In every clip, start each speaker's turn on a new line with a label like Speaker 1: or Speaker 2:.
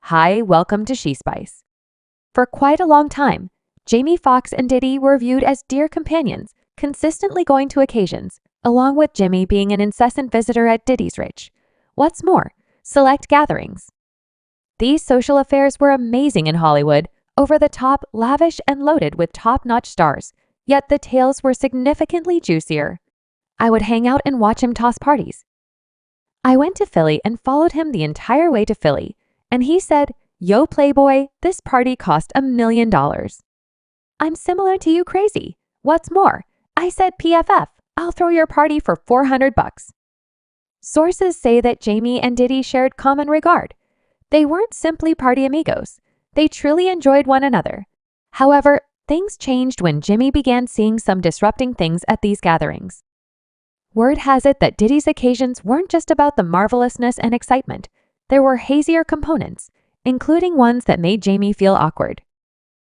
Speaker 1: Hi, welcome to She Spice. For quite a long time, Jimie, Foxx and Diddy were viewed as dear companions, consistently going to occasions, along with Jimie being an incessant visitor at Diddy's rich. What's more, select gatherings. These social affairs were amazing in Hollywood, over the top, lavish, and loaded with top-notch stars, yet the tales were significantly juicier. I would hang out and watch him toss parties. I went to Philly and followed him the entire way to Philly, and he said, "Yo, Playboy, this party cost $1 million. I'm similar to you crazy. What's more, I said PFF, I'll throw your party for $400. Sources say that Jimie and Diddy shared common regard. They weren't simply party amigos. They truly enjoyed one another. However, things changed when Jimie began seeing some disrupting things at these gatherings. Word has it that Diddy's occasions weren't just about the marvelousness and excitement. There were hazier components, including ones that made Jimie feel awkward.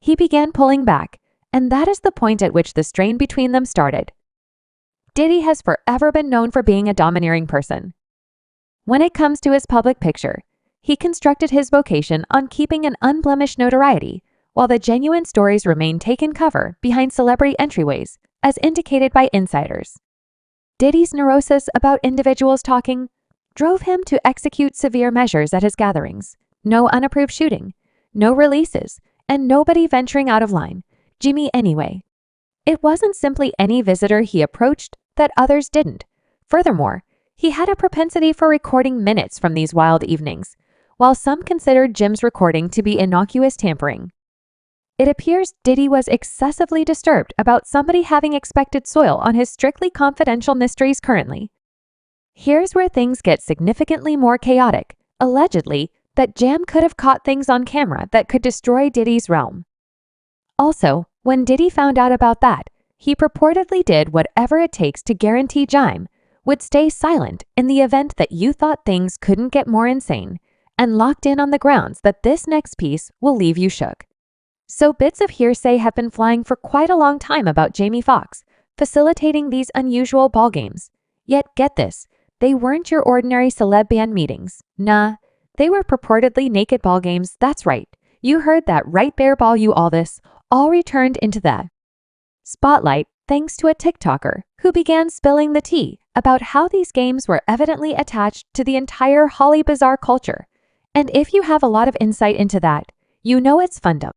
Speaker 1: He began pulling back, and that is the point at which the strain between them started. Diddy has forever been known for being a domineering person. When it comes to his public picture, he constructed his vocation on keeping an unblemished notoriety, while the genuine stories remain taken cover behind celebrity entryways, as indicated by insiders. Diddy's neurosis about individuals talking drove him to execute severe measures at his gatherings. No unapproved shooting, no releases, and nobody venturing out of line. Jimie anyway. It wasn't simply any visitor he approached that others didn't. Furthermore, he had a propensity for recording minutes from these wild evenings, while some considered Jim's recording to be innocuous tampering. It appears Diddy was excessively disturbed about somebody having expected soil on his strictly confidential mysteries currently. Here's where things get significantly more chaotic. Allegedly, that Jam could have caught things on camera that could destroy Diddy's realm. Also, when Diddy found out about that, he purportedly did whatever it takes to guarantee Jam would stay silent in the event that you thought things couldn't get more insane, and locked in on the grounds that this next piece will leave you shook. So bits of hearsay have been flying for quite a long time about Jamie Foxx facilitating these unusual ball games. Yet get this, they weren't your ordinary celeb band meetings. Nah, they were purportedly naked ball games. That's right. You heard that right, bare ball you all returned into the spotlight thanks to a TikToker who began spilling the tea about how these games were evidently attached to the entire Holly bizarre culture. And if you have a lot of insight into that, you know it's fundum.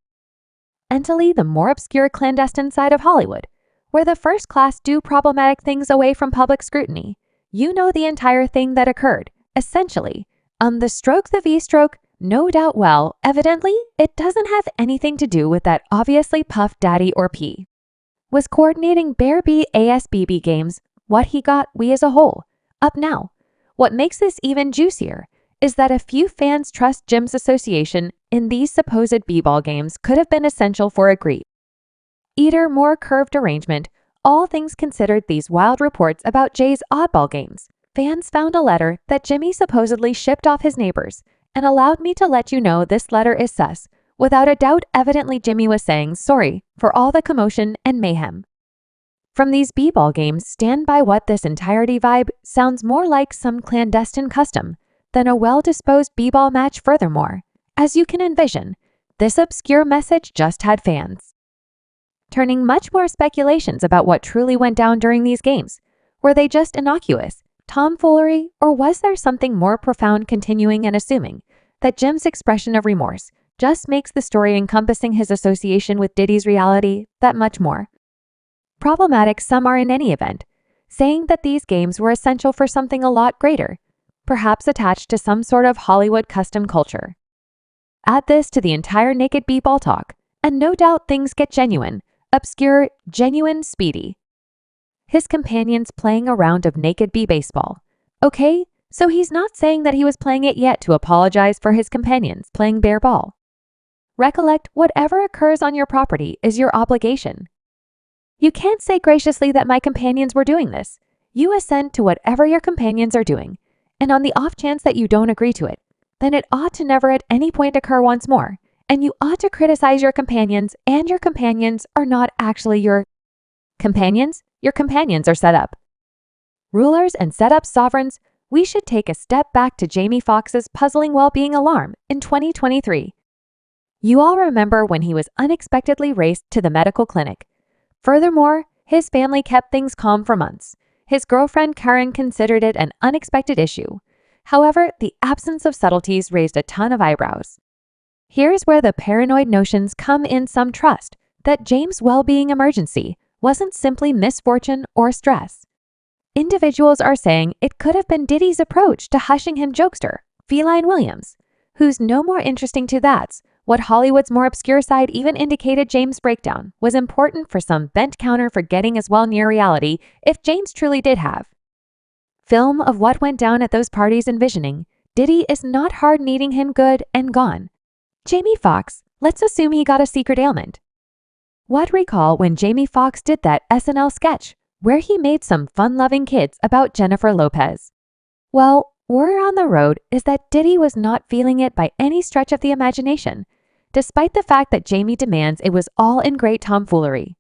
Speaker 1: Entally the more obscure clandestine side of Hollywood, where the first class do problematic things away from public scrutiny. You know the entire thing that occurred, essentially. The stroke the V-stroke, no doubt well, evidently, it doesn't have anything to do with that obviously Puff Daddy or P. Was coordinating Bear B ASBB games, what he got we as a whole. Up now. What makes this even juicier is that a few fans trust Jim's association in these supposed b-ball games could have been essential for a great either more curved arrangement. All things considered, these wild reports about Jay's oddball games. Fans found a letter that Jimie supposedly shipped off his neighbors and allowed me to let you know this letter is sus. Without a doubt, evidently Jimie was saying sorry for all the commotion and mayhem. From these b-ball games, stand by what this entirety vibe sounds more like some clandestine custom than a well-disposed b-ball match. Furthermore, as you can envision, this obscure message just had fans turning much more speculations about what truly went down during these games. Were they just innocuous tomfoolery, or was there something more profound? Continuing and assuming that Jim's expression of remorse just makes the story encompassing his association with Diddy's reality that much more problematic. Some are, in any event, saying that these games were essential for something a lot greater, perhaps attached to some sort of Hollywood custom culture. Add this to the entire naked b-ball talk, and no doubt things get genuine, obscure, genuine, speedy. His companions playing a round of naked b-baseball. Okay, so he's not saying that he was playing it yet to apologize for his companions playing bare ball. Recollect, whatever occurs on your property is your obligation. You can't say graciously that my companions were doing this. You assent to whatever your companions are doing, and on the off chance that you don't agree to it, then it ought to never at any point occur once more, and you ought to criticize your companions, and your companions are not actually your companions. Your companions are set up rulers and set up sovereigns we should take a step back to Jamie Foxx's puzzling well-being alarm in 2023. You all remember when he was unexpectedly raced to the medical clinic. Furthermore, his family kept things calm for months. His girlfriend Karen considered it an unexpected issue. However, the absence of subtleties raised a ton of eyebrows. Here's where the paranoid notions come in: some trust that James' well-being emergency wasn't simply misfortune or stress. Individuals are saying it could have been Diddy's approach to hushing him jokester, Feline Williams, who's no more interesting to that's what Hollywood's more obscure side even indicated. James' breakdown was important for some bent counter for getting as well near reality if James truly did have film of what went down at those parties, envisioning Diddy is not hard, needing him good and gone. Jamie Foxx, let's assume he got a secret ailment. What recall when Jamie Foxx did that SNL sketch where he made some fun-loving kids about Jennifer Lopez? Well, word on the road is that Diddy was not feeling it by any stretch of the imagination, despite the fact that Jamie demands it was all in great tomfoolery.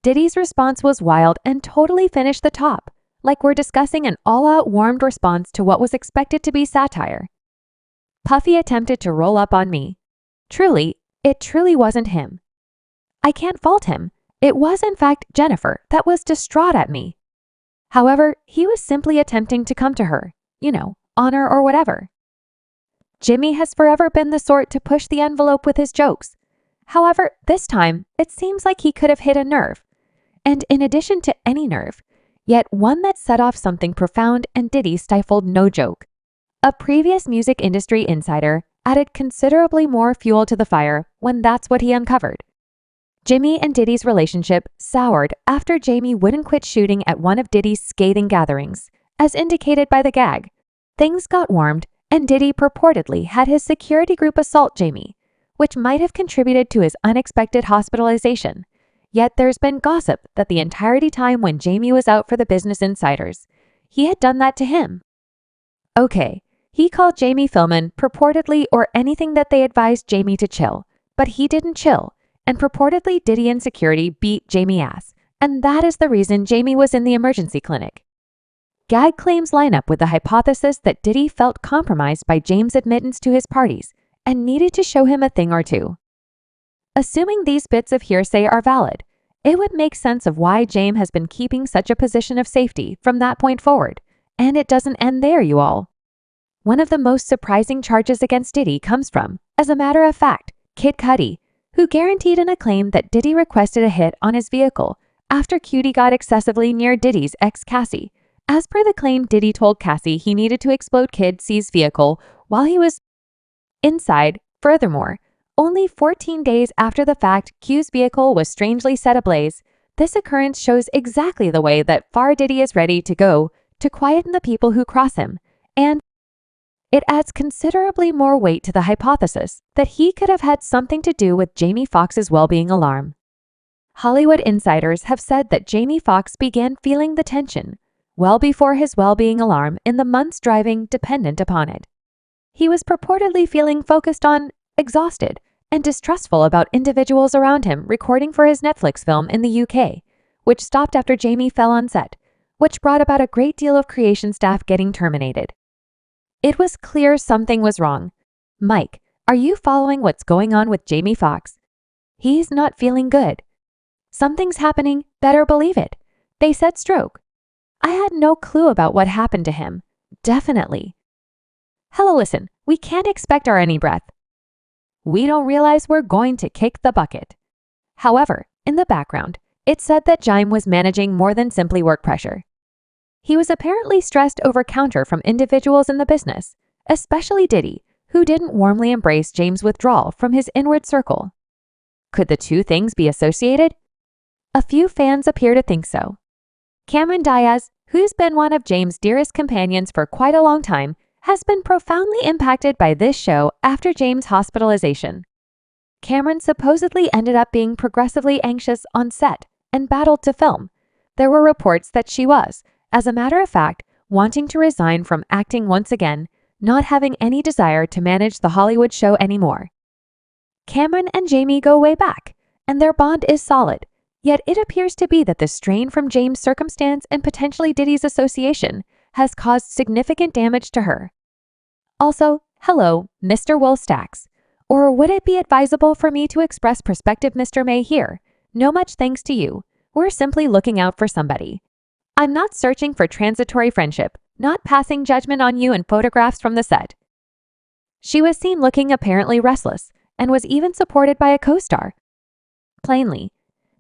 Speaker 1: Diddy's response was wild and totally finished the top, like we're discussing an all-out warmed response to what was expected to be satire. Puffy attempted to roll up on me. It truly wasn't him. I can't fault him. It was in fact Jennifer that was distraught at me. However, he was simply attempting to come to her, honor or whatever. Jimmy has forever been the sort to push the envelope with his jokes. However, this time, it seems like he could have hit a nerve. And in addition to any nerve, yet one that set off something profound, and Diddy stifled no joke. A previous music industry insider added considerably more fuel to the fire when that's what he uncovered. Jimmy and Diddy's relationship soured after Jamie wouldn't quit shooting at one of Diddy's scathing gatherings, as indicated by the gag. Things got warmed, and Diddy purportedly had his security group assault Jamie, which might have contributed to his unexpected hospitalization. Yet there's been gossip that the entirety time when Jamie was out for the Business Insiders, he had done that to him. Okay, he called Jamie Fillman purportedly, or anything that they advised Jamie to chill, but he didn't chill, and purportedly Diddy and security beat Jamie ass, and that is the reason Jamie was in the emergency clinic. Gag claims line up with the hypothesis that Diddy felt compromised by James' admittance to his parties and needed to show him a thing or two. Assuming these bits of hearsay are valid, it would make sense of why James has been keeping such a position of safety from that point forward, and it doesn't end there, you all. One of the most surprising charges against Diddy comes from, as a matter of fact, Kid Cudi, who guaranteed in a claim that Diddy requested a hit on his vehicle after Cutie got excessively near Diddy's ex Cassie. As per the claim, Diddy told Cassie he needed to explode Kid C's vehicle while he was inside. Furthermore, only 14 days after the fact, Q's vehicle was strangely set ablaze. This occurrence shows exactly the way that far Diddy is ready to go to quieten the people who cross him, and it adds considerably more weight to the hypothesis that he could have had something to do with Jamie Foxx's well-being alarm. Hollywood insiders have said that Jamie Foxx began feeling the tension well before his well-being alarm in the months driving dependent upon it. He was purportedly feeling focused on, exhausted, and distrustful about individuals around him recording for his Netflix film in the UK, which stopped after Jamie fell on set, which brought about a great deal of creation staff getting terminated. It was clear something was wrong. Mike, are you following what's going on with Jamie Foxx? He's not feeling good. Something's happening, better believe it. They said stroke. I had no clue about what happened to him. Definitely. Hello, listen, we can't expect our any breath. We don't realize we're going to kick the bucket. However, in the background, it said that Jime was managing more than simply work pressure. He was apparently stressed over counter from individuals in the business, especially Diddy, who didn't warmly embrace James' withdrawal from his inward circle. Could the two things be associated? A few fans appear to think so. Cameron Diaz, who's been one of James' dearest companions for quite a long time, has been profoundly impacted by this show after James' hospitalization. Cameron supposedly ended up being progressively anxious on set and battled to film. There were reports that she was, as a matter of fact, wanting to resign from acting once again, not having any desire to manage the Hollywood show anymore. Cameron and Jamie go way back, and their bond is solid. Yet it appears to be that the strain from James' circumstance and potentially Diddy's association has caused significant damage to her. Also, hello, Mr. Will Stacks. Or would it be advisable for me to express prospective Mr. May here? No much thanks to you. We're simply looking out for somebody. I'm not searching for transitory friendship, not passing judgment on you in photographs from the set. She was seen looking apparently restless and was even supported by a co-star. Plainly,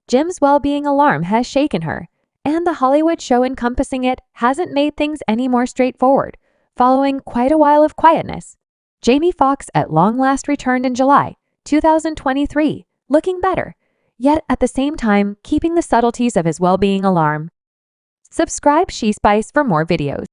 Speaker 1: Jim's well-being alarm has shaken her, and the Hollywood show encompassing it hasn't made things any more straightforward, following quite a while of quietness. Jamie Foxx at long last returned in July 2023, looking better, yet at the same time keeping the subtleties of his well-being alarm. Subscribe She Spice for more videos.